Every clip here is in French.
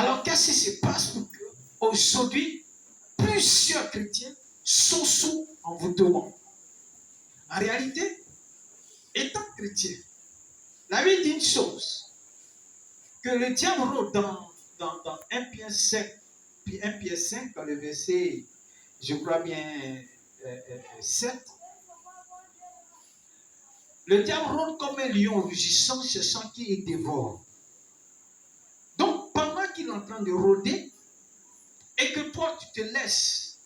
Alors, qu'est-ce qui se passe pour que aujourd'hui, plusieurs chrétiens sont sous envoûtement? En réalité, étant chrétien, la Bible dit une chose, que le diable rôde dans 1 Pierre 5, puis 1 Pierre 5, dans le verset, je crois bien, 7, le diable rôde comme un lion rugissant, cherchant qui il dévore. Donc, pendant qu'il est en train de rôder, et que toi, tu te laisses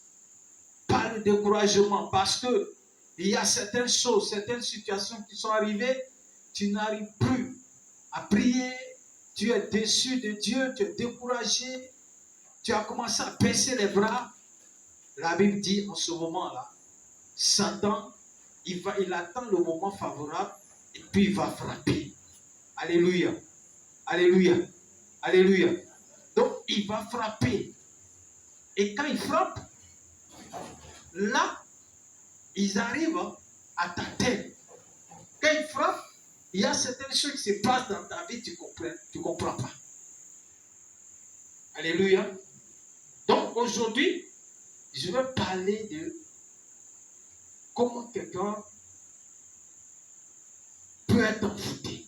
par le découragement, parce que il y a certaines choses, certaines situations qui sont arrivées, tu n'arrives plus à prier, tu es déçu de Dieu, tu es découragé, tu as commencé à baisser les bras. La Bible dit en ce moment-là, Satan, il attend le moment favorable et puis il va frapper. Alléluia. Alléluia. Alléluia. Donc, il va frapper. Et quand il frappe, là, ils arrivent à ta tête. Quand il frappe, il y a certaines choses qui se passent dans ta vie, tu ne comprends pas. Alléluia. Donc, aujourd'hui, je vais parler de comment quelqu'un peut être envoûté.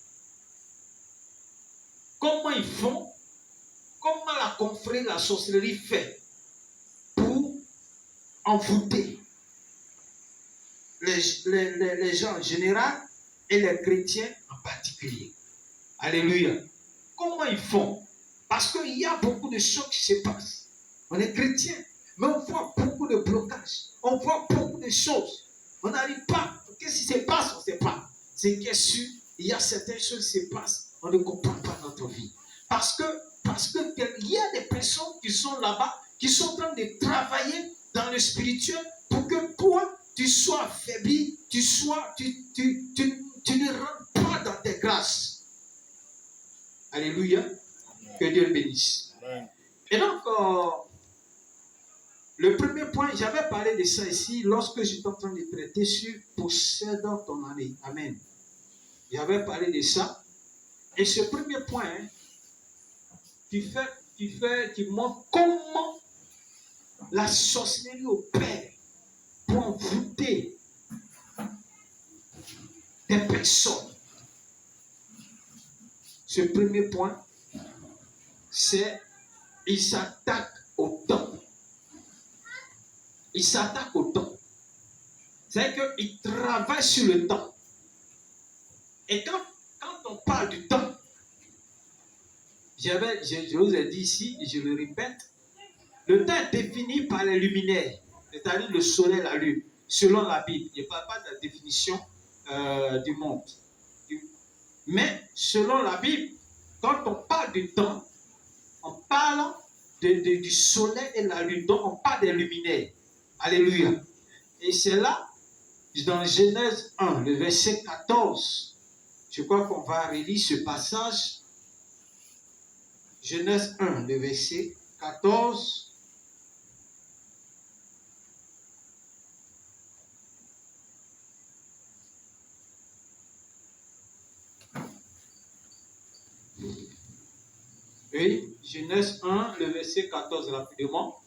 Comment ils font, comment la confrérie, la sorcellerie fait pour envoûter les gens en général et les chrétiens en particulier. Alléluia. Comment ils font? Parce qu'il y a beaucoup de choses qui se passent. On est chrétien, mais on voit beaucoup de blocages. On voit beaucoup de choses. On n'arrive pas. Qu'est-ce qui se passe? On ne sait pas. C'est qui est sûr, il y a certaines choses qui se passent. On ne comprend pas notre vie. Parce que il y a des personnes qui sont là-bas, qui sont en train de travailler dans le spirituel pour que toi, tu sois affaibli, tu ne rentres pas dans tes grâces. Alléluia. Que Dieu le bénisse. Et donc, le premier point, j'avais parlé de ça ici lorsque j'étais en train de traiter sur possédant ton année. Amen. J'avais parlé de ça. Et ce premier point, qui montre comment la sorcellerie opère pour envoûter des personnes. Ce premier point, c'est il s'attaque au temps. Il s'attaque au temps. C'est-à-dire qu'il travaille sur le temps. Et quand on parle du temps, je vous ai dit ici, et je le répète, le temps est défini par les luminaires, c'est-à-dire le soleil et la lune, selon la Bible. Je ne parle pas de la définition du monde. Mais selon la Bible, quand on parle du temps, on parle du soleil et la lune. Donc on parle des luminaires. Alléluia. Et c'est là, dans Genèse 1, le verset 14, je crois qu'on va relire ce passage. Genèse 1, le verset 14. Oui, Genèse 1, le verset 14, rapidement.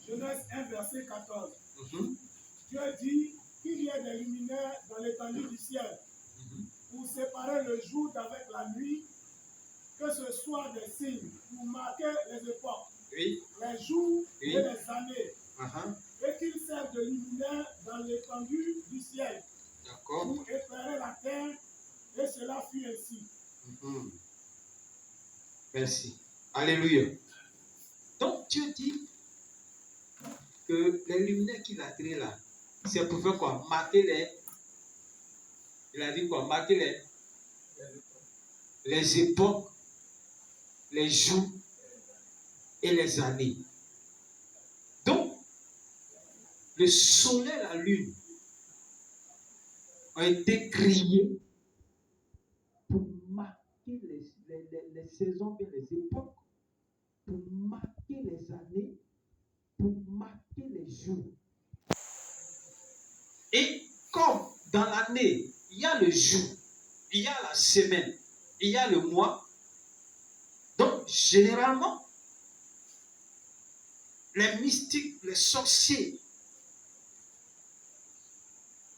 Genèse 1, verset 14. Dieu dit qu'il y ait des luminaires dans l'étendue du ciel pour séparer le jour d'avec la nuit, que ce soit des signes pour marquer les époques, les jours et les années, et qu'ils servent de luminaires dans l'étendue du ciel pour éclairer la terre, et cela fut ainsi. Merci. Alléluia. Donc Dieu dit que les luminaires qu'il a créés là, c'est pour faire quoi? Marquer les. Il a dit quoi? Marquer les époques, les jours et les années. Donc, le soleil et la lune ont été créés pour marquer les saisons et les époques, pour marquer les années, pour marquer les jours. Et comme dans l'année, il y a le jour, il y a la semaine, il y a le mois, Donc, généralement, les mystiques, les sorciers,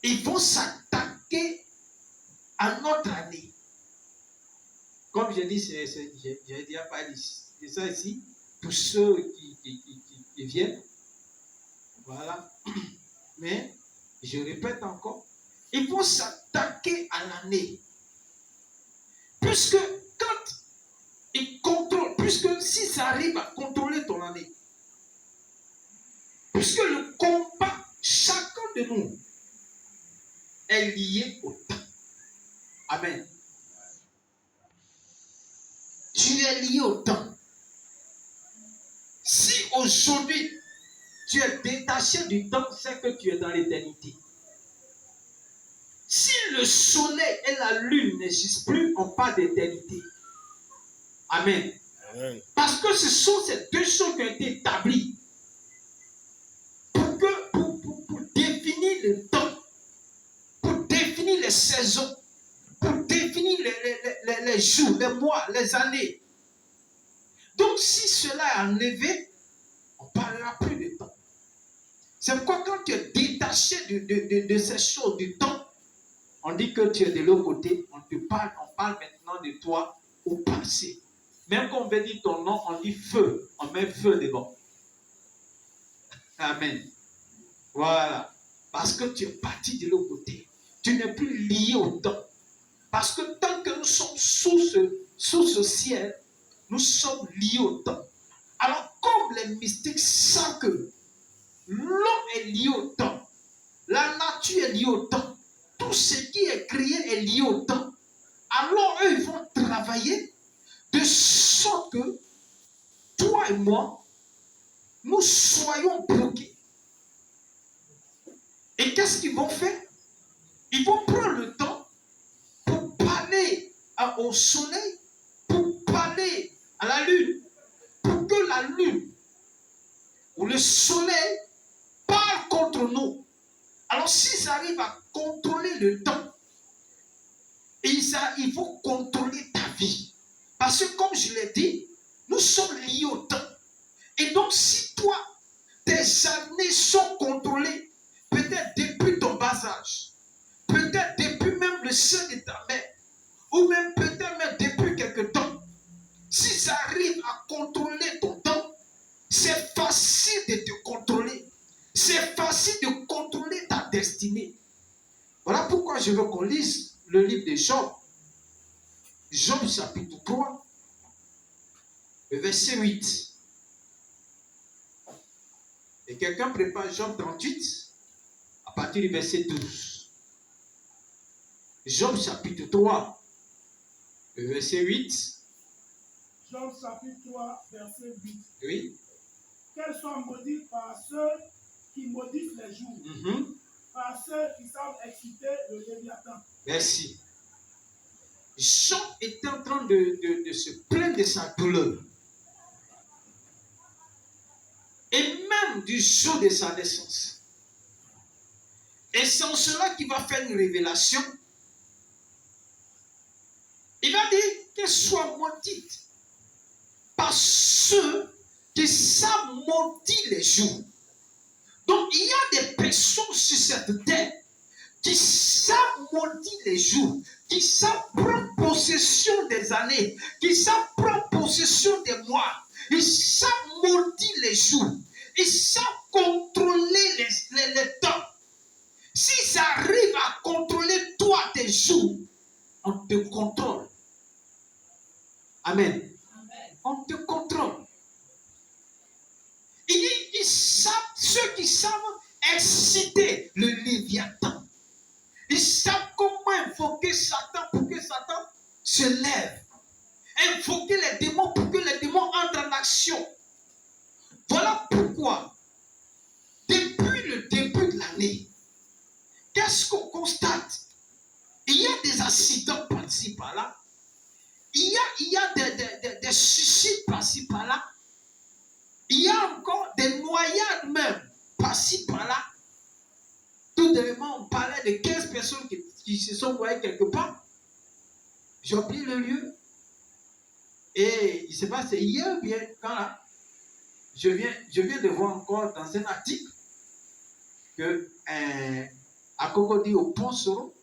ils vont s'attaquer à notre année. Comme je dis, j'ai déjà parlé de ça ici, pour ceux qui viennent. Voilà. Mais, je répète encore, ils vont s'attaquer à l'année. Puisque quand ils contrôlent, puisque si ça arrive à contrôler ton année, puisque le combat, chacun de nous, est lié au temps. Amen. Tu es lié au temps. Si aujourd'hui, tu es détaché du temps, c'est que tu es dans l'éternité. Si le soleil et la lune n'existent plus, on parle d'éternité. Amen. Amen. Parce que ce sont ces deux choses qui ont été établies pour définir le temps, pour définir les saisons, pour définir les jours, les mois, les années. Donc, si cela est enlevé, on ne parlera plus de temps. C'est pourquoi quand tu es détaché de ces choses, du temps, on dit que tu es de l'autre côté, on parle maintenant de toi au passé. Même quand on veut dire ton nom, on dit feu, on met feu devant. Amen. Voilà. Parce que tu es parti de l'autre côté. Tu n'es plus lié au temps. Parce que tant que nous sommes sous ce ciel, nous sommes liés au temps. Alors, comme les mystiques savent que l'homme est lié au temps, la nature est liée au temps, tout ce qui est créé est lié au temps, alors eux, ils vont travailler de sorte que toi et moi, nous soyons bloqués. Et qu'est-ce qu'ils vont faire? Ils vont prendre le temps pour parler au soleil, pour parler à la lune, pour que la lune ou le soleil parle contre nous. Alors s'ils arrivent à contrôler le temps, ils vont contrôler ta vie. Parce que comme je l'ai dit, nous sommes liés au temps. Et donc si toi, tes années sont contrôlées, peut-être depuis ton bas âge, peut-être depuis même le sein de ta mère, ou même peut-être même depuis quelque temps, si ça arrive à contrôler ton temps, c'est facile de te contrôler. C'est facile de contrôler ta destinée. Voilà pourquoi je veux qu'on lise le livre de Job. Job chapitre 3, le verset 8. Et quelqu'un prépare Job 38 à partir du verset 12. Job chapitre 3, le verset 8. Job chapitre 3, verset 8. Oui. Qu'elles soient maudites par ceux qui maudissent les jours, par ceux qui savent exciter le Léviathan. Merci. Job était en train de se plaindre de sa douleur. Et même du jour de sa naissance. Et c'est en cela qu'il va faire une révélation. Il va dire qu'elle soit maudite par ceux qui savent maudire les jours. Donc il y a des personnes sur cette terre qui savent maudire les jours, qui savent prendre possession des années, qui savent prendre possession des mois, ils savent maudire les jours, ils savent contrôler les temps. Si ça arrive à contrôler toi tes jours, on te contrôle. Amen. Amen. On te contrôle. Il dit, ils savent, ceux qui savent exciter le Léviathan. Ils savent comment invoquer Satan pour que Satan se lève. Invoquer les démons pour que les démons entrent en action. Voilà pourquoi, depuis le début de l'année, qu'est-ce qu'on constate? Il y a des accidents par-ci par-là. Il y a des suicides par-ci par-là. Il y a encore des noyades même par-ci par-là. Tout dernièrement, on parlait de 15 personnes qui se sont noyées quelque part. J'ai oublié le lieu. Et il ne sait pas, c'est hier ou bien quand là, je viens de voir encore dans un article que à Cocody, au Pont Soro,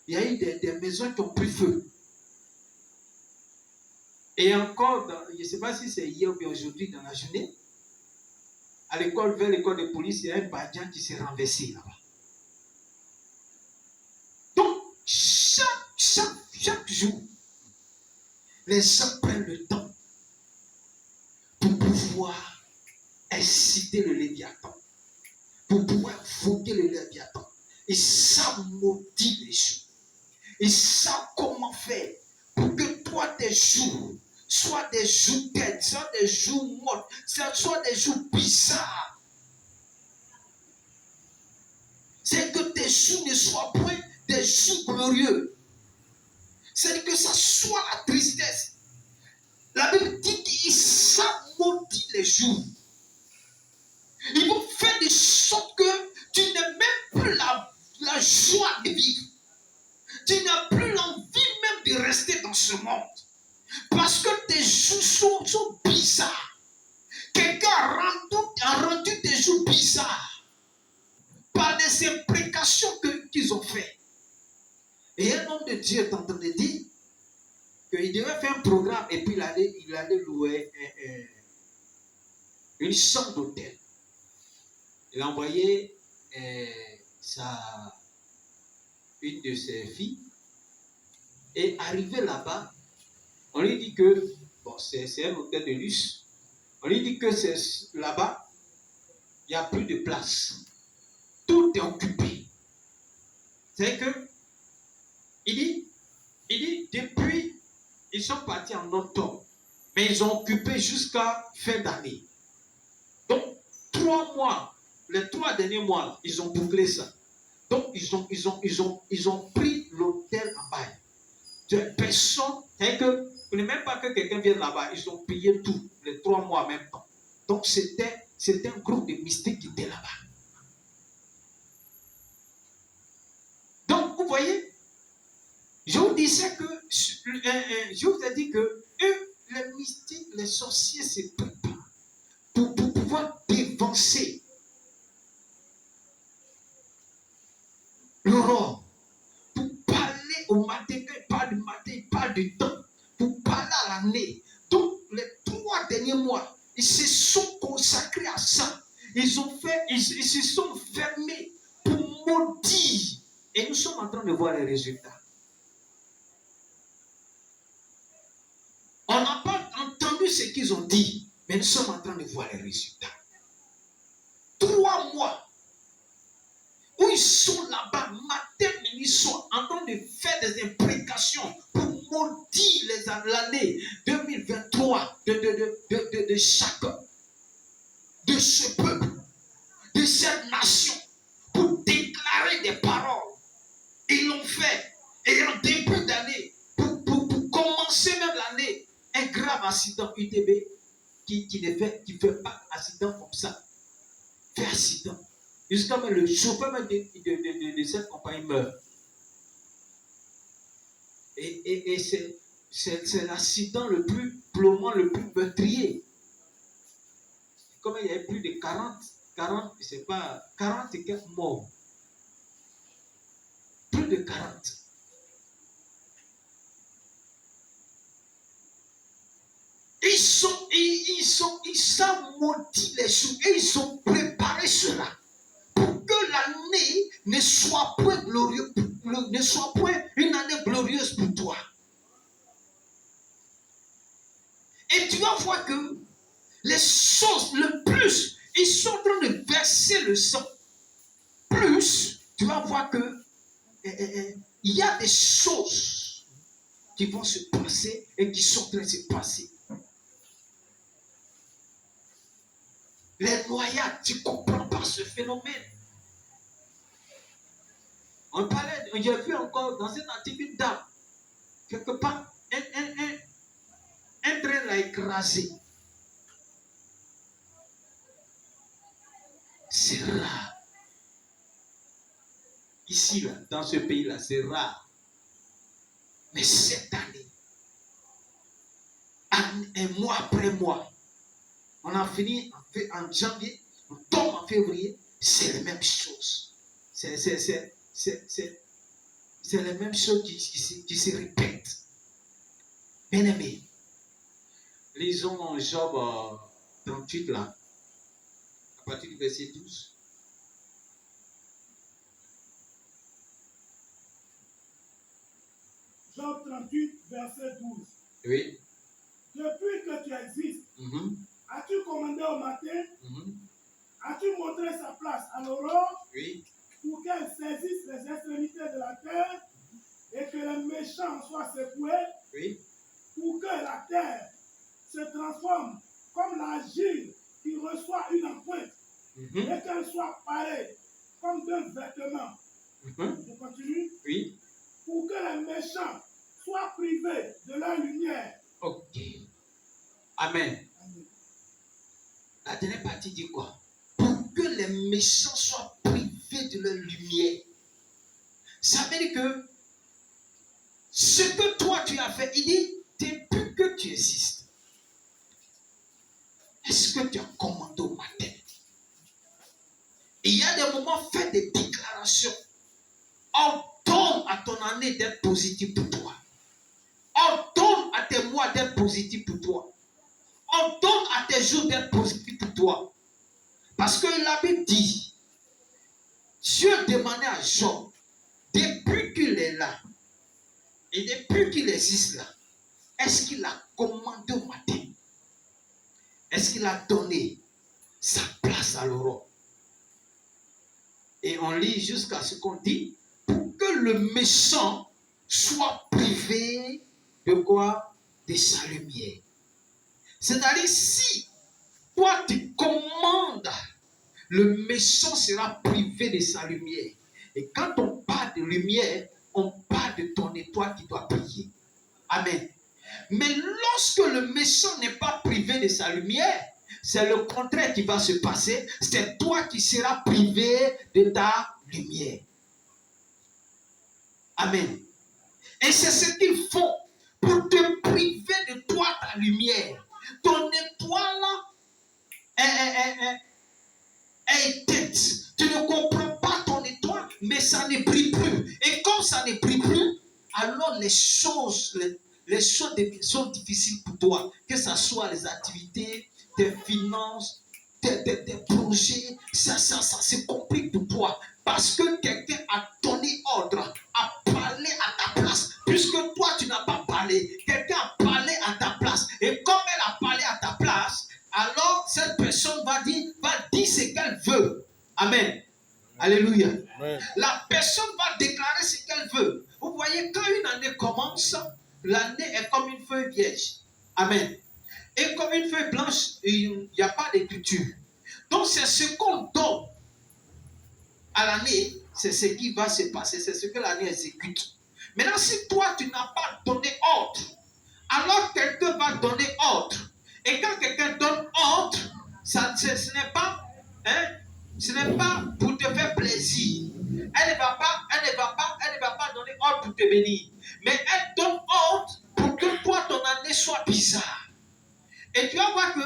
il y a eu des maisons qui ont pris feu. Et encore, je ne sais pas si c'est hier ou bien aujourd'hui dans la journée, à l'école, vers l'école de police, il y a un badian qui s'est renversé là-bas. Donc, chaque jour, les gens prennent le temps pour pouvoir inciter le Léviathan, pour pouvoir voter le Léviathan. Et ça maudit les jours. Et ça, comment faire pour que toi, tes jours soient des jours têtes, soient des jours morts, soient des jours bizarres. C'est que tes jours ne soient point des jours glorieux. C'est que ça soit la tristesse. La Bible dit qu'il maudit les jours. Il vont faire de sorte que tu n'as même plus la joie de vivre. Tu n'as plus l'envie même de rester dans ce monde. Parce que tes jours sont bizarres. Quelqu'un a rendu tes jours bizarres par des imprécations qu'ils ont fait. Et un homme de Dieu est en train de dire qu'il devait faire un programme et puis il allait louer une chambre d'hôtel. Il a envoyé une de ses filles et arrivé là-bas, on lui dit que bon, c'est un hôtel de luxe. On lui dit que là-bas, il n'y a plus de place. Tout est occupé. C'est que il dit depuis, ils sont partis en octobre, mais ils ont occupé jusqu'à fin d'année. Donc, 3 mois, les 3 derniers mois, ils ont bouclé ça. Donc, ils ont pris l'hôtel en bail. Personne, c'est que, vous ne même pas que quelqu'un vienne là-bas, ils ont payé tout, les 3 mois en même temps. Donc, c'était un groupe de mystiques qui était là-bas. Donc, vous voyez, je vous disais que, je vous ai dit que eux, les mystiques, les sorciers se préparent pour pouvoir dévancer l'aurore, pour parler au matin, quand ils parlent du matin, ils parlent du temps, pour parler à l'année. Donc, les 3 derniers mois, ils se sont consacrés à ça. Ils se sont fermés pour maudire. Et nous sommes en train de voir les résultats. On n'a pas entendu ce qu'ils ont dit, mais nous sommes en train de voir les résultats. 3 mois où ils sont là-bas, matin, midi, soir, en train de faire des imprécations pour maudire l'année 2023 de chacun, de ce peuple, de cette nation, pour déclarer des paroles. Ils l'ont fait. Et en début d'année, pour commencer même l'année, un grave accident UTB qui ne fait pas accident comme ça. Fait accident. Jusqu'à même le chauffeur même de cette compagnie meurt. Et c'est l'accident le plus plombant, le plus meurtrier. Comme il y avait plus de 40, je sais pas, 40 et quelques morts. Plus de 40. Ils savent maudire les jours et ils ont préparé cela pour que l'année ne soit point glorieuse, ne soit point une année glorieuse pour toi. Et tu vas voir que les choses, le plus, ils sont en train de verser le sang. Plus, tu vas voir que il y a des choses qui vont se passer et qui sont en train de se passer. Les noyades, tu comprends pas ce phénomène. On parlait, j'ai vu encore dans un article une dame, quelque part, un train l'a écrasé. C'est rare. Ici, là, dans ce pays-là, c'est rare. Mais cette année, un mois après mois. On a fini en janvier, on tombe en février, c'est la même chose. C'est la même chose qui se répète. Bien aimé, lisons Job 38 là, à partir du verset 12. Job 38, verset 12. Oui. Depuis que tu existes, as-tu commandé au matin? As-tu montré sa place à l'aurore? Oui. Pour qu'elle saisisse les extrémités de la terre et que les méchants soient secoués? Oui. Pour que la terre se transforme comme l'argile qui reçoit une empreinte et qu'elle soit parée comme d'un vêtement. Je continue. Oui. Pour que les méchants soient privés de leur lumière. Ok. Amen. La dernière partie dit quoi? Pour que les méchants soient privés de leur lumière. Ça veut dire que ce que toi tu as fait, il dit, depuis que tu existes, est-ce que tu as commandé au matin? Et il y a des moments, fais des déclarations. Ordonne à ton année d'être positive pour toi. Ordonne à tes mois d'être positifs pour toi. Ordonne à tes jours d'être positifs pour toi. Parce que la Bible dit, Dieu demandait à Job, depuis qu'il est là, et depuis qu'il existe là, est-ce qu'il a commandé au matin? Est-ce qu'il a donné sa place à l'aurore? Et on lit jusqu'à ce qu'on dit, pour que le méchant soit privé de quoi? De sa lumière. C'est-à-dire, si toi tu commandes, le méchant sera privé de sa lumière. Et quand on parle de lumière, on parle de ton étoile qui doit briller. Amen. Mais lorsque le méchant n'est pas privé de sa lumière, c'est le contraire qui va se passer. C'est toi qui seras privé de ta lumière. Amen. Et c'est ce qu'ils font pour te priver de toi, ta lumière. Ton étoile est éteinte. Tu ne comprends pas ton étoile, mais ça ne brille plus. Et comme ça ne brille plus, alors les choses sont difficiles pour toi. Que ce soit les activités, tes finances, tes projets, ça se complique pour toi. Parce que quelqu'un a donné ordre, a parlé à ta place. Puisque toi, tu n'as pas parlé, quelqu'un a parlé à ta place. Et comme elle a parlé à ta place, alors cette personne va dire ce qu'elle veut. Amen. Alléluia. Amen. La personne va déclarer ce qu'elle veut. Vous voyez, quand une année commence, l'année est comme une feuille vierge. Amen. Et comme une feuille blanche, il n'y a pas d'écriture. Donc c'est ce qu'on donne à l'année, c'est ce qui va se passer, c'est ce que l'année exécute. Maintenant, si toi, tu n'as pas donné ordre, alors quelqu'un va donner ordre. Et quand quelqu'un donne ordre, ce n'est pas pour te faire plaisir. Elle ne va pas donner ordre pour te bénir. Mais elle donne ordre pour que toi, ton année soit bizarre. Et tu vas voir que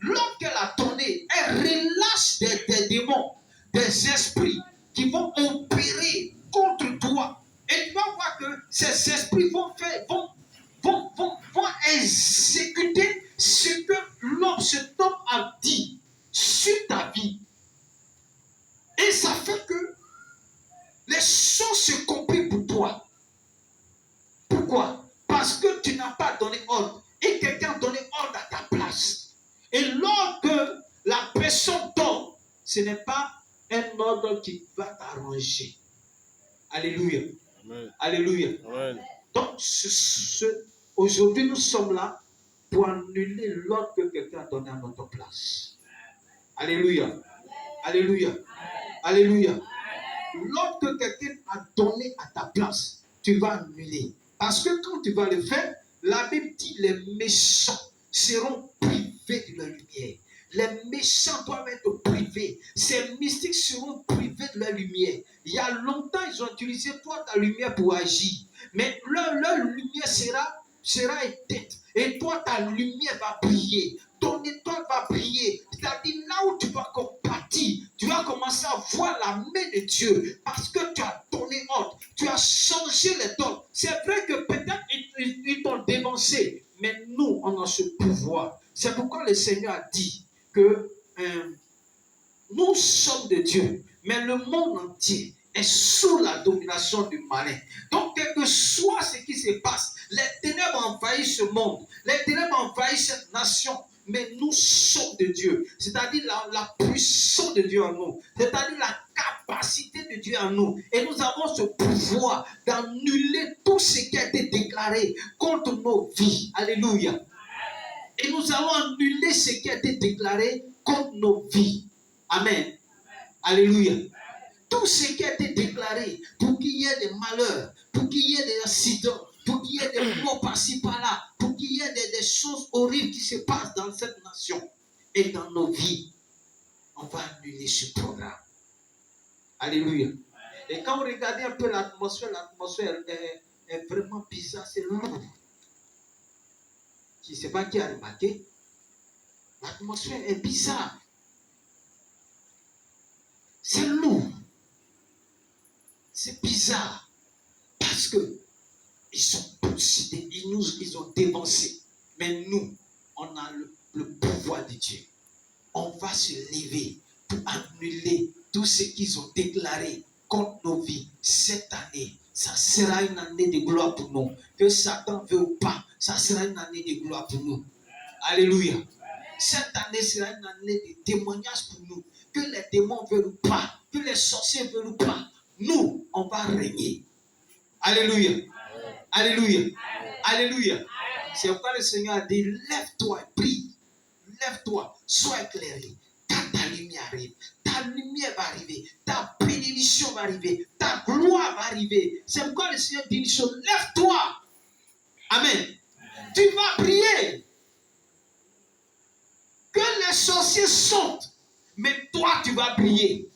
lorsqu'elle a donné, elle relâche des démons, des esprits qui vont opérer contre toi. Et tu vas voir que ces esprits vont exécuter ce que cet homme a dit sur ta vie. Et ça fait que les choses se compliquent pour toi. Pourquoi? Parce que tu n'as pas donné ordre. Et quelqu'un a donné ordre à ta place. Et lorsque la personne donne, ce n'est pas un ordre qui va t'arranger. Alléluia. Amen. Alléluia. Amen. Donc, aujourd'hui, nous sommes là pour annuler l'ordre que quelqu'un a donné à notre place. Alléluia. Alléluia. Alléluia. L'ordre que quelqu'un a donné à ta place, tu vas annuler. Parce que quand tu vas le faire, la Bible dit les méchants seront privés de leur lumière. Les méchants doivent être privés. Ces mystiques seront privés de leur lumière. Il y a longtemps, ils ont utilisé toi, ta lumière pour agir. Mais leur lumière sera sera éteinte. Et toi, ta lumière va briller. Ton étoile va briller. C'est-à-dire là où tu vas compatir, tu vas commencer à voir la main de Dieu parce que tu as donné ordre. Tu as changé les dons. C'est vrai que peut-être ils t'ont dévancé, mais nous, on a ce pouvoir. C'est pourquoi le Seigneur a dit que nous sommes de Dieu, mais le monde entier est sous la domination du malin. Donc, quel que soit ce qui se passe, les ténèbres envahissent ce monde, les ténèbres envahissent cette nation, mais nous sommes de Dieu. C'est-à-dire la puissance de Dieu en nous, c'est-à-dire la capacité de Dieu en nous. Et nous avons ce pouvoir d'annuler tout ce qui a été déclaré contre nos vies. Alléluia. Et nous allons annuler ce qui a été déclaré contre nos vies. Amen. Alléluia. Tout ce qui a été déclaré pour qu'il y ait des malheurs, pour qu'il y ait des accidents, pour qu'il y ait des morts par-ci par-là, pour qu'il y ait des choses horribles qui se passent dans cette nation et dans nos vies, on va annuler ce programme. Alléluia. Et quand vous regardez un peu l'atmosphère est vraiment bizarre, c'est lourd. Je ne sais pas qui a remarqué. L'atmosphère est bizarre. C'est lourd. C'est bizarre. Parce que ils sont possédés. Ils ont dévancé. Mais nous, on a le pouvoir de Dieu. On va se lever pour annuler tout ce qu'ils ont déclaré contre nos vies. Cette année, ça sera une année de gloire pour nous. Que Satan veut ou pas, ça sera une année de gloire pour nous. Alléluia. Cette année sera une année de témoignage pour nous. Que les démons veulent ou pas, que les sorciers veulent ou pas, nous, on va régner. Alléluia. Alléluia. Alléluia. C'est pourquoi le Seigneur a dit, lève-toi et prie. Lève-toi, sois éclairé. Ta lumière arrive. Ta lumière va arriver. Ta bénédiction va arriver. Ta gloire va arriver. C'est pourquoi le Seigneur dit une chose, lève-toi. Amen. Tu vas prier. Que les sorciers sautent. Mais toi, tu vas prier.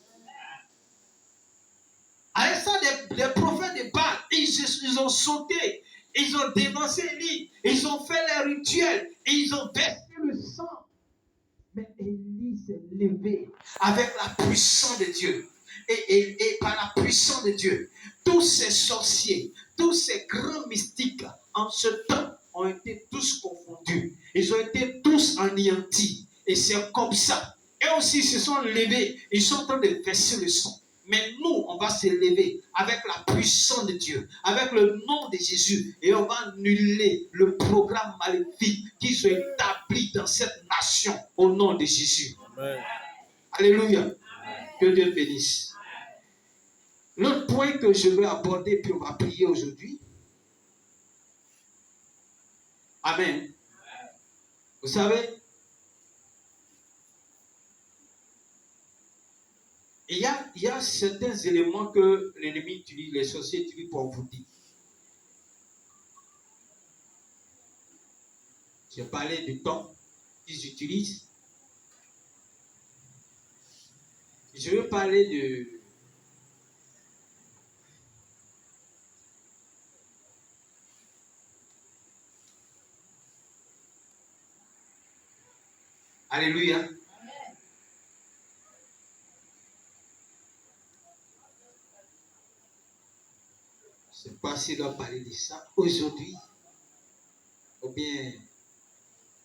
À l'instant des prophètes de Baal, ils ont sauté, ils ont dévancé Élie, ils ont fait les rituels, et ils ont versé le sang. Mais Élie s'est levé avec la puissance de Dieu. Et par la puissance de Dieu, tous ces sorciers, tous ces grands mystiques, en ce temps, ont été tous confondus. Ils ont été tous anéantis. Et c'est comme ça. Eux aussi se sont levés. Ils sont en train de verser le sang. Mais nous, on va se lever avec la puissance de Dieu, avec le nom de Jésus, et on va annuler le programme maléfique qui sont établi dans cette nation au nom de Jésus. Amen. Alléluia. Que Dieu bénisse. L'autre point que je vais aborder, puis on va prier aujourd'hui. Amen. Vous savez, il y a certains éléments que l'ennemi utilise, les sorciers utilisent pour vous dire. J'ai parlé du temps qu'ils utilisent. Je vais parler de Alléluia. Je ne sais pas s'il doit parler de ça aujourd'hui ou bien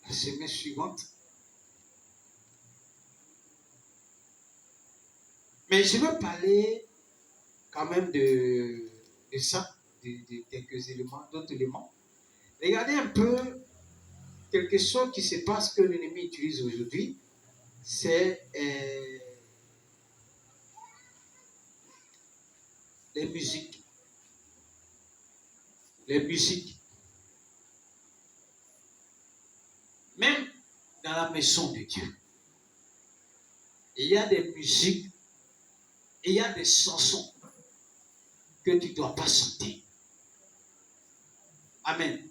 la semaine suivante. Mais je veux parler quand même de ça, de quelques éléments, d'autres éléments. Regardez un peu quelque chose qui se passe que l'ennemi utilise aujourd'hui. C'est les musiques. Les musiques. Même dans la maison de Dieu, il y a des musiques, il y a des chansons que tu ne dois pas chanter. Amen.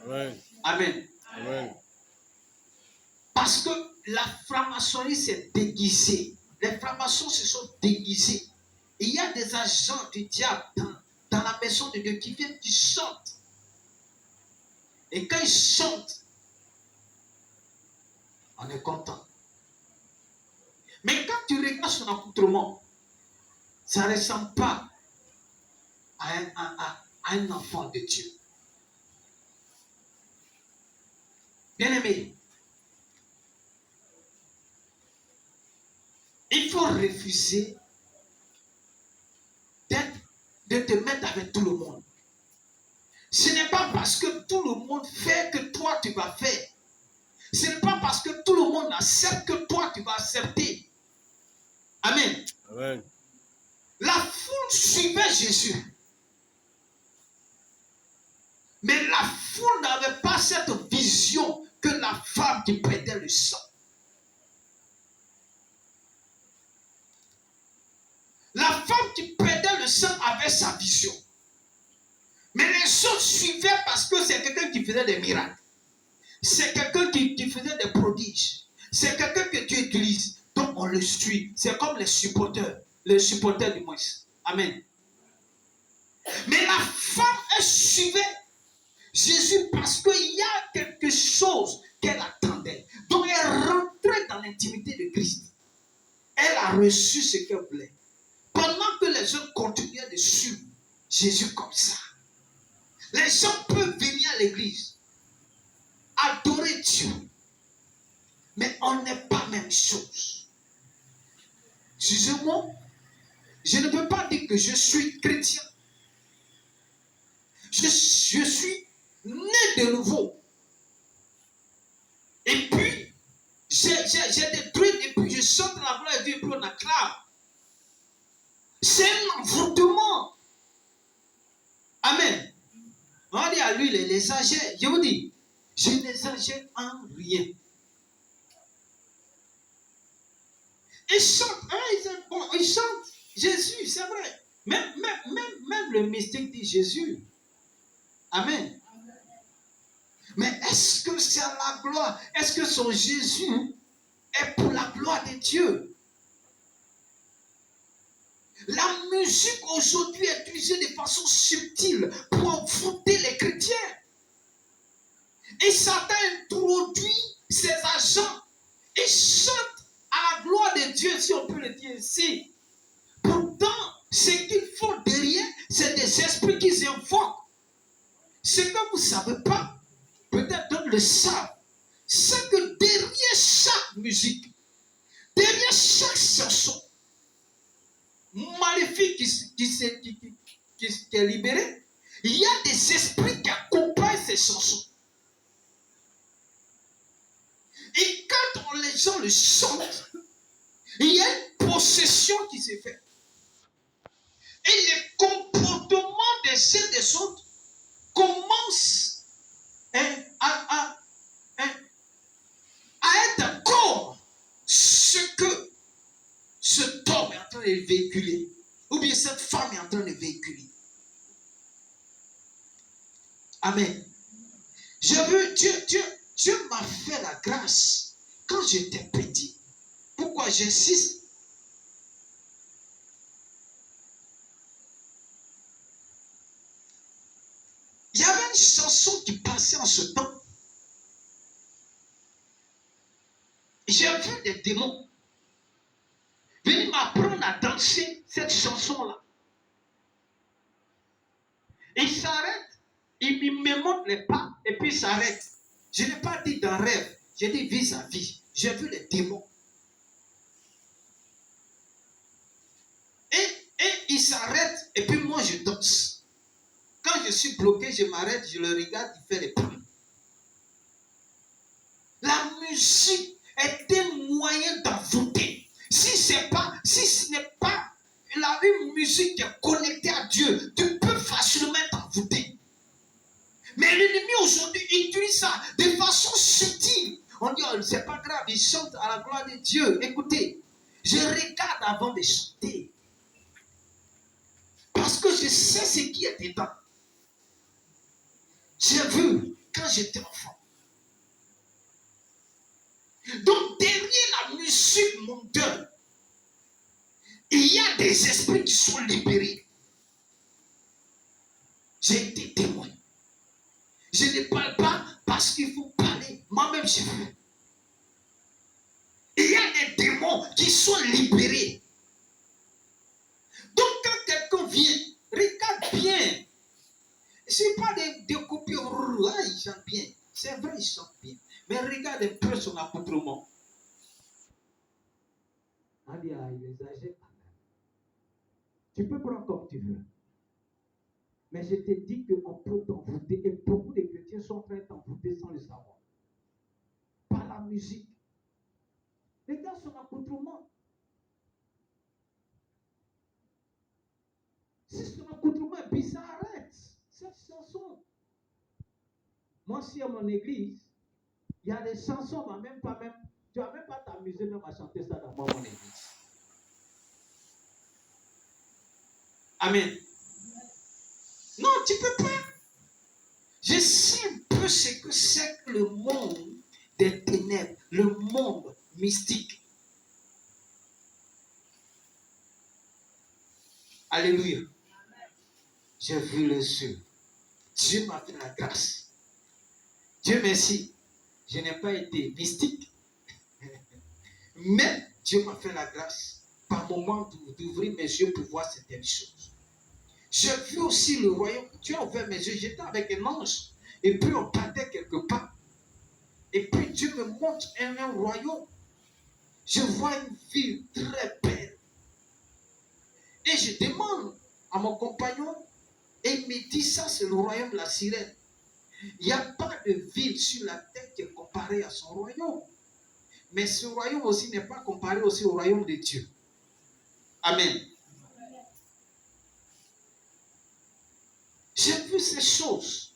Amen. Amen. Amen. Parce que la franc-maçonnerie s'est déguisée. Les francs-maçons se sont déguisés. Il y a des agents du diable dans la maison de Dieu qui viennent, qui chantent. Et quand ils chantent, on est content. Mais quand tu regardes son accoutrement, ça ne ressemble pas à un enfant de Dieu. Bien-aimé, il faut refuser de te mettre avec tout le monde. Ce n'est pas parce que tout le monde fait que toi tu vas faire. Ce n'est pas parce que tout le monde accepte que toi tu vas accepter. Amen. Amen. La foule suivait Jésus. Mais la foule n'avait pas cette vision que la femme qui perdait le sang. La femme qui perdait le sang avait sa vision. Mais les autres suivaient parce que c'est quelqu'un qui faisait des miracles. C'est quelqu'un qui faisait des prodiges. C'est quelqu'un que Dieu utilise. Donc on le suit. C'est comme les supporters du Moïse. Amen. Mais la femme, elle suivait Jésus parce qu'il y a quelque chose qu'elle attendait. Donc elle rentrait dans l'intimité de Christ. Elle a reçu ce qu'elle voulait. Pendant que les autres continuaient de suivre Jésus comme ça. Les gens peuvent venir à l'église, adorer Dieu, mais on n'est pas la même chose. Excusez-moi, je ne peux pas dire que je suis chrétien. Je suis né de nouveau. Et puis, j'ai des trucs, et puis je chante la gloire de Dieu, et puis on acclame. C'est un envoûtement. Amen. On dit à lui, il exagère. Je vous dis, je n'exagère en rien. Il chante, il chante Jésus, c'est vrai. Même le mystique dit Jésus. Amen. Mais est-ce que c'est à la gloire? Est-ce que son Jésus est pour la gloire de Dieu? La musique aujourd'hui est utilisée de façon subtile pour envoûter les chrétiens. Et Satan introduit ses agents et chante à la gloire de Dieu, si on peut le dire ainsi. Pourtant, ce qu'ils font derrière, c'est des esprits qu'ils invoquent. Ce que vous ne savez pas, peut-être d'autres le savent, c'est que derrière chaque musique, derrière chaque chanson maléfique qui est libérée, il y a des esprits qui accompagnent ces chansons. Et quand les gens le chantent, il y a une possession qui s'est faite. Et les comportements des uns des autres commencent à être encore ce que cet homme est en train de véhiculer, ou bien cette femme est en train de véhiculer. Amen. Dieu m'a fait la grâce quand j'étais petit. Pourquoi j'insiste? Il y avait une chanson qui passait en ce temps. J'ai vu des démons venir m'apprendre à danser cette chanson-là. Il s'arrête, il me montre les pas et puis il s'arrête. Je n'ai pas dit dans rêve, j'ai dit vis-à-vis. J'ai vu les démons. Et il s'arrête et puis moi je danse. Quand je suis bloqué, je m'arrête, je le regarde, il fait les pas. La musique est un moyen d'envoûter. Si ce n'est pas une musique qui est connectée à Dieu, tu peux facilement t'envoûter. Mais l'ennemi aujourd'hui utilise ça de façon subtile. On dit, oh, c'est pas grave, il chante à la gloire de Dieu. Écoutez, je regarde avant de chanter. Parce que je sais ce qui est dedans. J'ai vu quand j'étais enfant. Donc derrière la musique mondaine, il y a des esprits qui sont libérés. J'ai été témoin. Je ne parle pas comme je veux. Il y a des démons qui sont libérés. Donc quand quelqu'un vient, regarde bien. Ce n'est pas des copies, ils chantent bien. C'est vrai, ils chantent bien. Mais regarde un peu son accoutrement. On dit, il exagère. Tu peux prendre comme tu veux. Mais je te dis qu'on peut t'envoûter. Et beaucoup de chrétiens sont prêts à t'envoûter sans le savoir. Par la musique. Regarde son accoutrement. Si son accoutrement est bizarre, arrête cette chanson. Moi, si à mon église, il y a des chansons, tu ne vas même pas t'amuser même à chanter ça dans mon église. Amen. Non, tu ne peux pas. Je sais un peu ce que c'est que le monde des ténèbres, le monde mystique. Alléluia. J'ai vu le ciel. Dieu m'a fait la grâce. Dieu merci. Je n'ai pas été mystique. Mais Dieu m'a fait la grâce. Par moment d'ouvrir mes yeux pour voir certaines choses. J'ai vu aussi le royaume. Dieu a ouvert mes yeux. J'étais avec un ange. Et puis on partait quelque part. Et puis Dieu me montre un royaume. Je vois une ville très belle. Et je demande à mon compagnon. Et il me dit, ça c'est le royaume de la sirène. Il n'y a pas de ville sur la terre qui est comparée à son royaume. Mais ce royaume aussi n'est pas comparé aussi au royaume de Dieu. Amen. J'ai vu ces choses.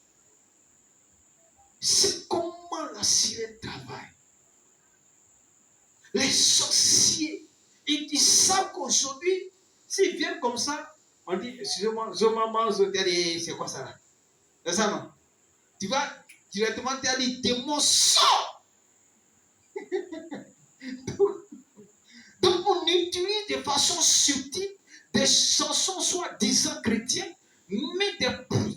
C'est comment la sirène travaille. Les sorciers, ils savent qu'aujourd'hui, s'ils viennent comme ça, on dit, excusez-moi, c'est quoi ça là? C'est ça non? Tu vas directement te dire, démon sort! Donc on utilise de façon subtile des chansons soi-disant chrétiennes, mais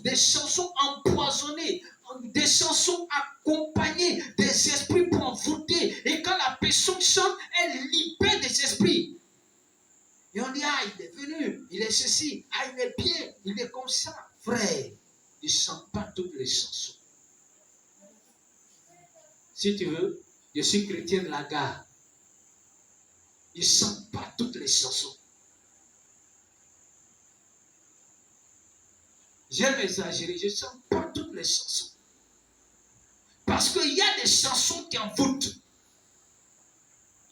des chansons empoisonnées, des chansons accompagnées des esprits pour envoûter. Et quand la personne chante, elle libère des esprits. Et on dit, il est venu, il est ceci, il est bien, il est comme ça. Frère, il ne chante pas toutes les chansons. Si tu veux, je suis chrétien de la gare. Il ne chante pas toutes les chansons. J'aime exagérer, je ne chante pas toutes les chansons. Parce qu'il y a des chansons qui envoûtent.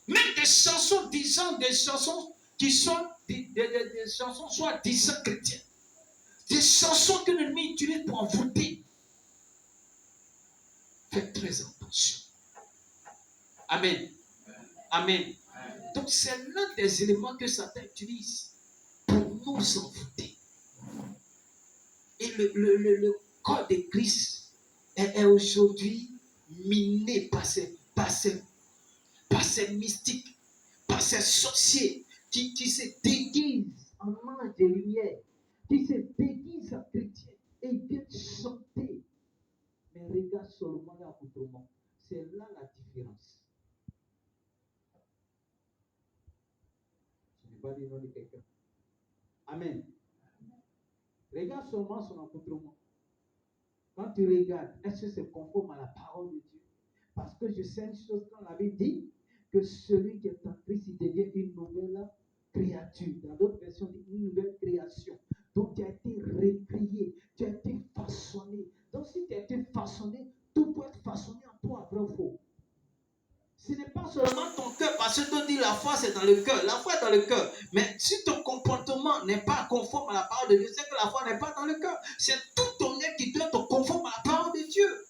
Même des chansons disant des chansons qui sont des chansons soi-disant chrétiennes. Des chansons que l'ennemi utilise pour envoûter. Faites très attention. Amen. Amen. Donc c'est l'un des éléments que Satan utilise pour nous envoûter. Et le corps de Christ est aujourd'hui miné par ces mystiques, par ces sorciers qui se déguisent en ange de lumière, qui se déguisent en chrétiens et viennent chanter. Mais regarde seulement l'accoutrement. C'est là la différence. Je n'ai pas dit nom de quelqu'un. Amen. Regarde seulement son accoutrement. Quand tu regardes, est-ce que c'est conforme à la parole de Dieu? Parce que je sais une chose quand la Bible dit que celui qui est en Christ, il devient une nouvelle créature. Dans d'autres versions, il dit une nouvelle création. Donc tu as été recréé, tu as été façonné. Donc si tu as été façonné, tout peut être façonné en toi, vrai ou faux. Ce n'est pas seulement ton cœur, parce que tu dis la foi c'est dans le cœur. La foi est dans le cœur. Mais si ton comportement n'est pas conforme à la parole de Dieu, c'est que la foi n'est pas dans le cœur. C'est tout ton être qui doit être conforme à la parole de Dieu.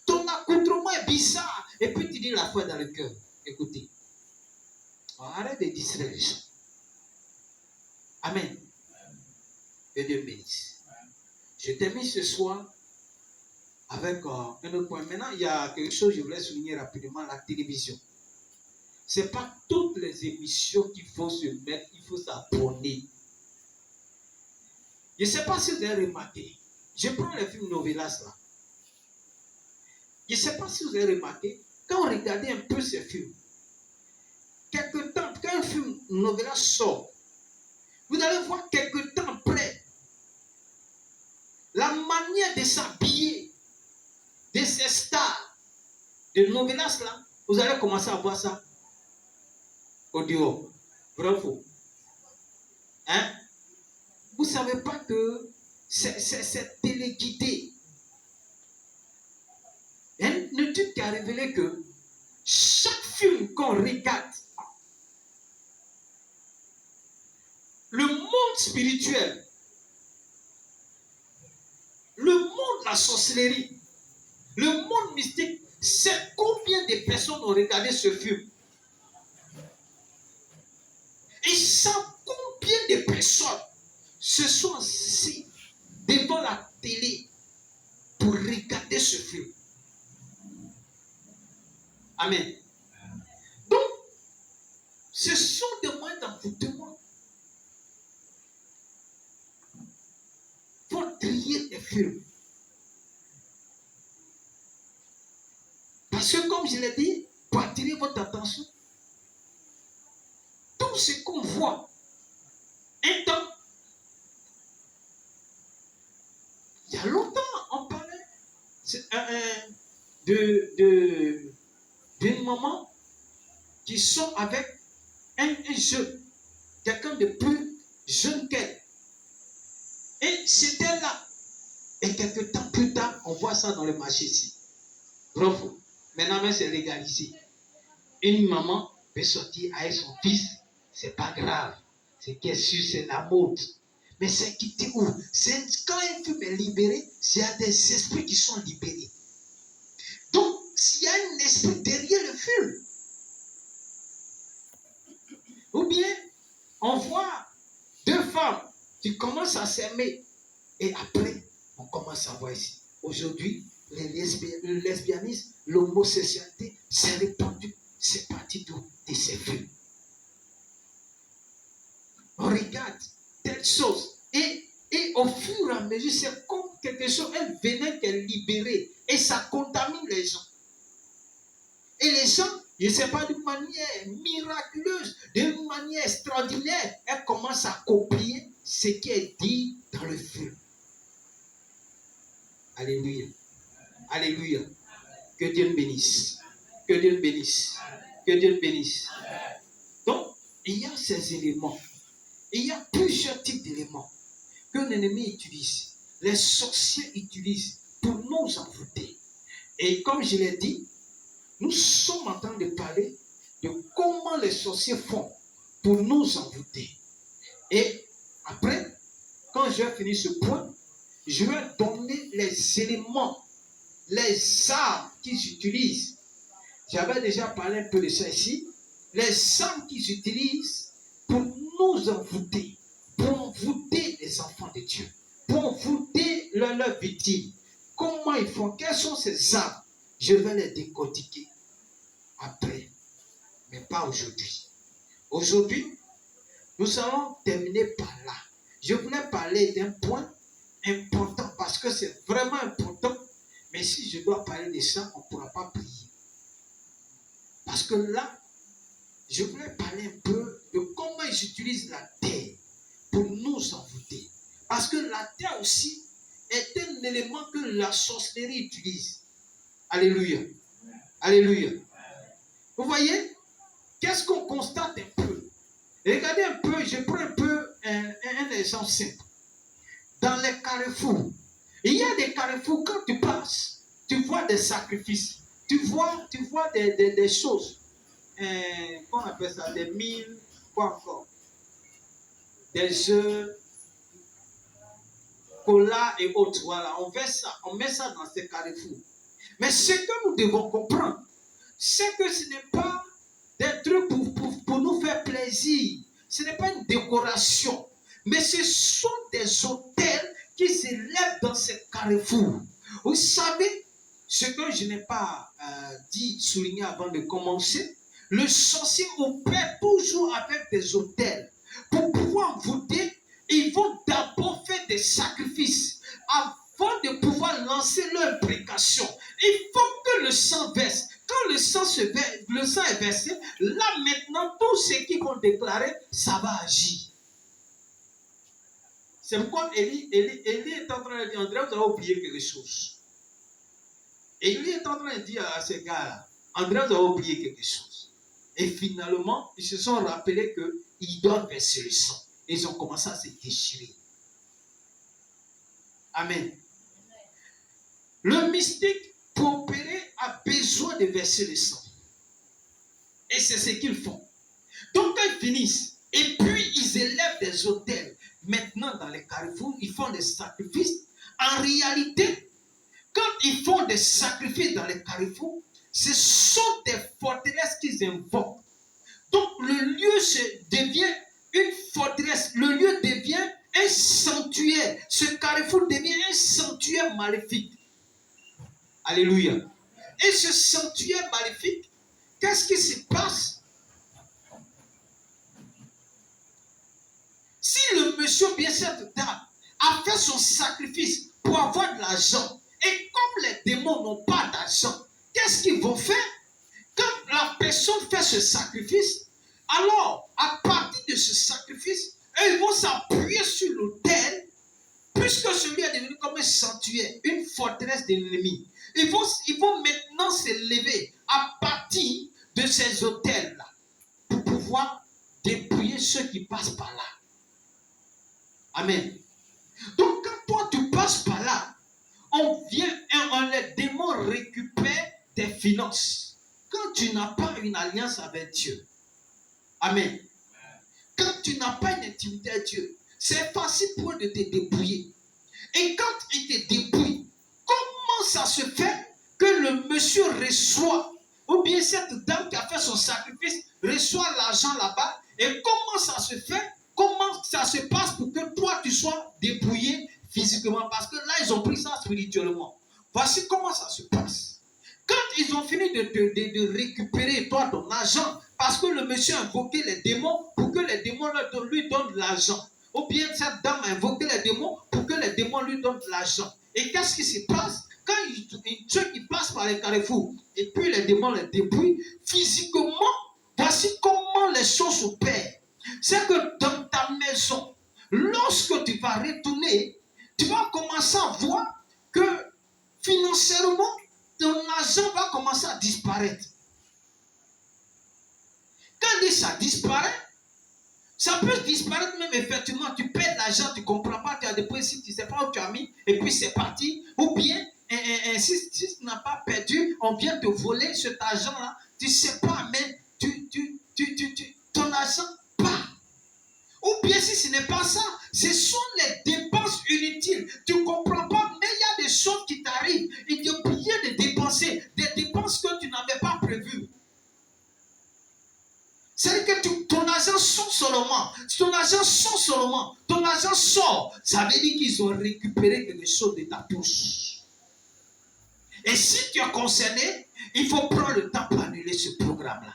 Ton accoutrement est bizarre. Et puis tu dis la foi est dans le cœur. Écoutez. Arrête de distraire les gens. Amen. Que Dieu bénisse. Je termine ce soir avec un autre point. Maintenant, il y a quelque chose que je voulais souligner rapidement, la télévision. Ce n'est pas toutes les émissions qu'il faut se mettre, il faut s'abonner. Je ne sais pas si vous avez remarqué. Je prends les films novelas là. Je ne sais pas si vous avez remarqué, quand on regardait un peu ces films, quelque temps, quand un film novella sort, vous allez voir quelque temps après, la manière de s'habiller de ces stars de novelas là, vous allez commencer à voir ça au dehors. Vrai ou faux? Hein? Vous ne savez pas que c'est téléguidé. Il y a une étude qui a révélé que chaque film qu'on regarde, le monde spirituel, le monde de la sorcellerie, le monde mystique, c'est combien de personnes ont regardé ce film? Et ça, combien de personnes se sont assis devant la télé pour regarder ce film? Amen. Donc, ce sont des moyens d'envoûtement. Il faut trier les films. Parce que, comme je l'ai dit, pour attirer votre attention, tout ce qu'on voit, un temps, il y a longtemps, on parlait d'une maman qui sort avec un jeune, quelqu'un de plus jeune qu'elle. Et c'était là. Et quelques temps plus tard, on voit ça dans le marché ici. Bravo. Maintenant, c'est légalisé. Une maman peut sortir avec son fils, c'est pas grave. C'est qu'est-ce que c'est la mode. Mais c'est quitté où? Quand un film est libéré, il y a des esprits qui sont libérés. Donc, s'il y a un esprit derrière le film, ou bien on voit deux femmes qui commencent à s'aimer et après, on commence à voir ici. Aujourd'hui, le lesbianisme, l'homosexualité, c'est répandu. C'est parti de ces films. On regarde telle chose. Et au fur et à mesure, c'est comme quelque chose, elle venait qu'elle libérer. Et ça contamine les gens. Et les gens, je ne sais pas, d'une manière miraculeuse, d'une manière extraordinaire, elles commencent à copier ce qui est dit dans le film. Alléluia. Alléluia. Que Dieu nous bénisse. Que Dieu nous bénisse. Que Dieu nous bénisse. Donc, il y a ces éléments. Il y a plusieurs types d'éléments que l'ennemi utilise. Les sorciers utilisent pour nous envoûter. Et comme je l'ai dit, nous sommes en train de parler de comment les sorciers font pour nous envoûter. Et après, quand je vais finir ce point, je vais donner les éléments, les armes qu'ils utilisent. J'avais déjà parlé un peu de ça ici. Les armes qu'ils utilisent pour nous envoûter, pour envoûter les enfants de Dieu, pour envoûter leurs victimes. Comment ils font? Quelles sont ces armes? Je vais les décortiquer après, mais pas aujourd'hui. Aujourd'hui, nous allons terminer par là. Je voulais parler d'un point important parce que c'est vraiment important. Mais si je dois parler de ça, on ne pourra pas prier. Parce que là, je voulais parler un peu de comment ils utilisent la terre pour nous envoûter. Parce que la terre aussi est un élément que la sorcellerie utilise. Alléluia. Alléluia. Vous voyez, qu'est-ce qu'on constate un peu? Regardez un peu, je prends un peu un exemple simple. Dans les carrefours, il y a des carrefours, quand tu passes, tu vois des sacrifices. Tu vois des choses. Comment on appelle ça? Des mille, quoi encore? Des œufs, cola et autres. Voilà, on met ça dans ces carrefours. Mais ce que nous devons comprendre, c'est que ce n'est pas des trucs pour nous faire plaisir. Ce n'est pas une décoration. Mais ce sont des hôtels qui s'élèvent dans ces carrefours. Vous savez, ce que je n'ai pas souligné avant de commencer, le sorcier opère toujours avec des hôtels. Pour pouvoir envoûter, ils vont d'abord faire des sacrifices avant de pouvoir lancer leur imprécation. Il faut que le sang verse. Quand le sang est versé, là maintenant, tous ceux qui vont déclarer, ça va agir. C'est pourquoi Élie est en train de dire, André, vous avez oublié quelque chose. Élie est en train de dire à ces gars-là, André, vous avez oublié quelque chose. Et finalement, ils se sont rappelés qu'ils doivent verser le sang. Et ils ont commencé à se déchirer. Amen. Le mystique, pour opérer, a besoin de verser le sang. Et c'est ce qu'ils font. Donc, quand ils finissent, et puis ils élèvent des autels. Maintenant, dans les carrefours, ils font des sacrifices. En réalité, quand ils font des sacrifices dans les carrefours, ce sont des forteresses qu'ils invoquent. Donc, le lieu devient une forteresse. Le lieu devient un sanctuaire. Ce carrefour devient un sanctuaire maléfique. Alléluia. Et ce sanctuaire maléfique, qu'est-ce qui se passe? Si le monsieur, bien cette dame, a fait son sacrifice pour avoir de l'argent, et comme les démons n'ont pas d'argent, qu'est-ce qu'ils vont faire? Quand la personne fait ce sacrifice, alors, à partir de ce sacrifice, ils vont s'appuyer sur l'autel, puisque celui est devenu comme un sanctuaire, une forteresse de l'ennemi. Ils vont maintenant s'élever à partir de ces autels-là pour pouvoir dépouiller ceux qui passent par là. Amen. Donc, quand toi tu passes par là, les démons récupèrent tes finances. Quand tu n'as pas une alliance avec Dieu. Amen. Quand tu n'as pas une intimité avec Dieu, c'est facile pour eux de te dépouiller. Et quand ils te dépouillent, comment ça se fait que le monsieur reçoit, ou bien cette dame qui a fait son sacrifice, reçoit l'argent là-bas, et comment ça se fait, comment ça se passe pour que toi tu sois dépouillé physiquement, parce que là ils ont pris ça spirituellement. Voici comment ça se passe. Quand ils ont fini de récupérer toi ton argent, parce que le monsieur a invoqué les démons pour que les démons lui donnent de l'argent. Ou bien cette dame a invoqué les démons pour que les démons lui donnent de l'argent. Et qu'est-ce qui se passe? Quand ceux qui passent par les carrefours, et puis les démons les dépouillent, physiquement, voici comment les choses opèrent. C'est que dans ta maison, lorsque tu vas retourner, tu vas commencer à voir que financièrement, ton argent va commencer à disparaître. Quand ça disparaît, ça peut disparaître même effectivement. Tu perds l'argent, tu ne comprends pas, tu as des principes, tu ne sais pas où tu as mis, et puis c'est parti. Ou bien, si tu n'as pas perdu, on vient te voler cet argent-là, tu ne sais pas, mais ton argent part. Ou bien si ce n'est pas ça, ce sont les dépenses inutiles. Tu ne comprends pas, mais il y a des choses qui t'arrivent. Et tu as oublié de dépenser, des dépenses que tu n'avais pas prévues. C'est-à-dire que ton argent sort seulement. Ton argent sort seulement. Ton argent sort. Ça veut dire qu'ils ont récupéré quelque chose de ta poche. Et si tu es concerné, il faut prendre le temps pour annuler ce programme-là.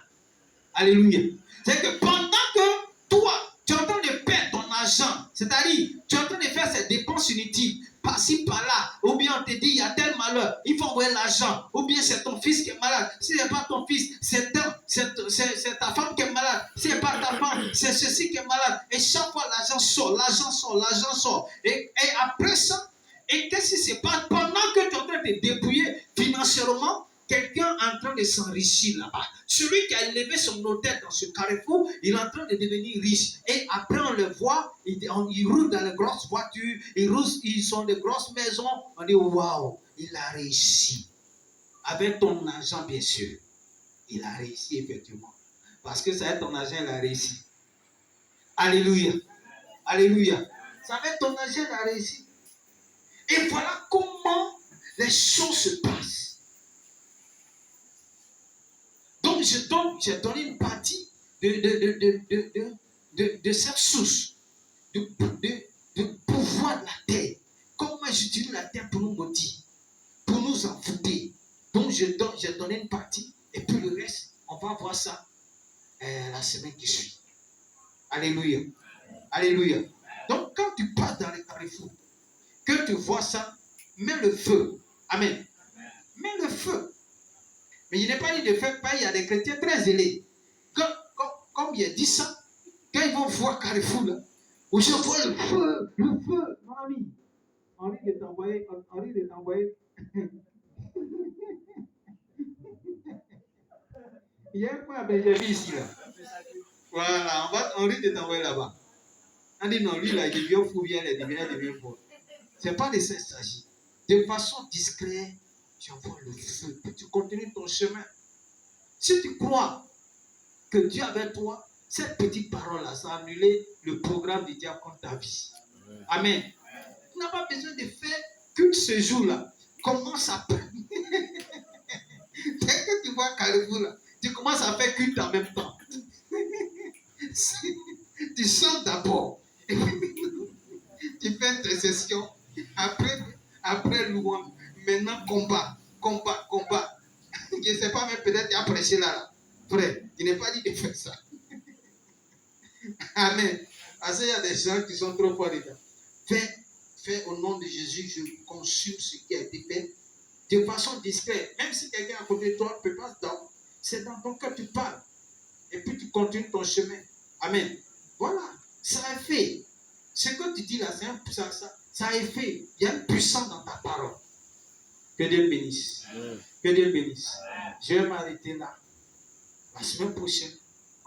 Alléluia. C'est-à-dire que pendant que toi, tu es en train de perdre ton argent, c'est-à-dire, tu es en train de faire ces dépenses inutiles, par-ci, par-là, ou bien on te dit, il y a tel malheur, il faut envoyer l'argent, ou bien c'est ton fils qui est malade, si ce n'est pas ton fils, c'est ta femme qui est malade, si ce n'est pas ta femme, c'est ceci qui est malade, et chaque fois l'argent sort, l'argent sort, l'argent sort, et après ça, et qu'est-ce qui se passe pendant que tu es en train de te dépouiller financièrement? Quelqu'un est en train de s'enrichir là-bas. Celui qui a élevé son hôtel dans ce carrefour, il est en train de devenir riche. Et après, on le voit, il roule dans les grosses voitures, ils sont des grosses maisons. On dit, waouh, il a réussi. Avec ton argent, bien sûr. Il a réussi, effectivement. Parce que ça va être ton argent, il a réussi. Alléluia. Alléluia. Ça va être ton argent, il a réussi. Et voilà comment les choses se passent. Donc, j'ai donné une partie de cette source, de pouvoir de la terre. Comment j'utilise la terre pour nous maudire, pour nous envoûter. Donc, j'ai donné une partie, et puis le reste, on va voir ça la semaine qui suit. Alléluia. Alléluia. Donc, quand tu passes dans les carrefours, que tu vois ça, mets le feu. Amen. Mets le feu. Mais je n'ai pas dit de faire pas, il y a des chrétiens très zélés. Comme il y a 10 ans, quand ils vont voir Carrefour, là, où je vois le feu, mon ami. Henri de t'envoyer. Il y a un point à Benjamin ici, là. Voilà, Henri de t'envoyer là-bas. On dit non, lui, là, il devient fou, il devient fou. Ce n'est pas de ça qu'il s'agit. De façon discrète, tu envoies le feu, puis tu continues ton chemin. Si tu crois que Dieu avec toi, cette petite parole-là, ça a annulé le programme de Dieu contre ta vie. Amen. Tu n'as pas besoin de faire qu'une ce jour-là. Commence à prier. Dès que tu vois Carrefour, là, tu commences à faire culte en même temps. Tu sors d'abord. Et puis, tu fais intercession. Après louange. Maintenant, combat. Je ne sais pas, mais peut-être tu as prêché là. Frère, il n'est pas dit de faire ça. Amen. Parce qu'il y a des gens qui sont trop forts dedans. Fais au nom de Jésus, je consume ce qui a été fait de façon discrète. Même si quelqu'un à côté de toi ne peut pas t'entendre, c'est dans ton cœur que tu parles. Et puis tu continues ton chemin. Amen. Voilà. Ça a fait. Ce que tu dis là, ça a fait. Il y a une puissance dans ta parole. Que Dieu bénisse. Que Dieu bénisse. Je vais m'arrêter là. La semaine prochaine,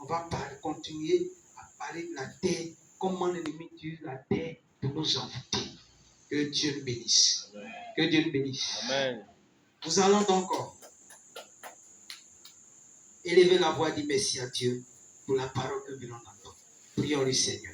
on va continuer à parler de la terre, comment l'ennemi utilise la terre pour nous envoûter. Que Dieu nous bénisse. Que Dieu nous bénisse. Amen. Nous allons donc élever la voix et dire merci à Dieu pour la parole que nous venons d'entendre. Prions le Seigneur.